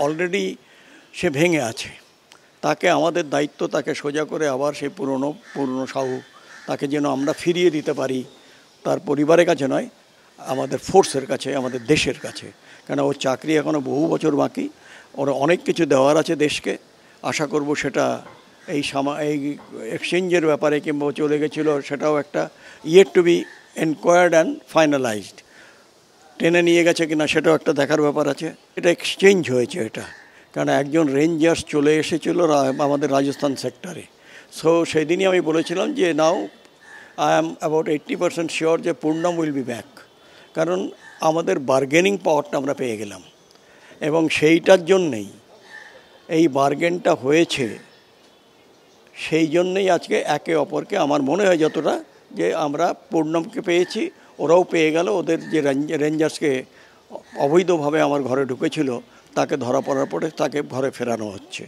Already সে ভেঙে আছে। তাকে আমাদের দায়িত্ব তাকে সোজা করে আবার সেই পুরনো সাহু তাকে যেন আমরা ফিরিয়ে দিতে পারি, তার পরিবারের কাছে নয়, আমাদের ফোর্সের কাছে, আমাদের দেশের কাছে। কেন ওর চাকরি এখনও বহু বছর বাকি, ওর অনেক কিছু দেওয়ার আছে দেশকে। আশা করব সেটা এই এক্সচেঞ্জের ব্যাপারে কিংবা চলে গেছিল সেটাও একটা yet to be enquired and finalised. টেনে নিয়ে গেছে কিনা সেটাও একটা দেখার ব্যাপার আছে। এটা এক্সচেঞ্জ হয়েছে এটা, কারণ একজন রেঞ্জার্স চলে এসেছিল আমাদের রাজস্থান সেক্টরে। সো সেই দিনই আমি বলেছিলাম যে now I am about 80% sure যে পূর্ণম উইল বি ব্যাক, কারণ আমাদের বার্গেনিং পাওয়ারটা আমরা পেয়ে গেলাম। এবং সেইটার জন্যেই এই বার্গেনটা হয়েছে, সেই জন্যেই আজকে একে অপরকে আমার মনে হয় যতটা যে আমরা পূর্ণমকে পেয়েছি, ওরাও পেয়ে গেল। ওদের যে রেঞ্জার্সকে অবৈধভাবে আমার ঘরে ঢুকেছিল তাকে ধরা পড়ার পরে তাকে ঘরে ফেরানো হচ্ছে।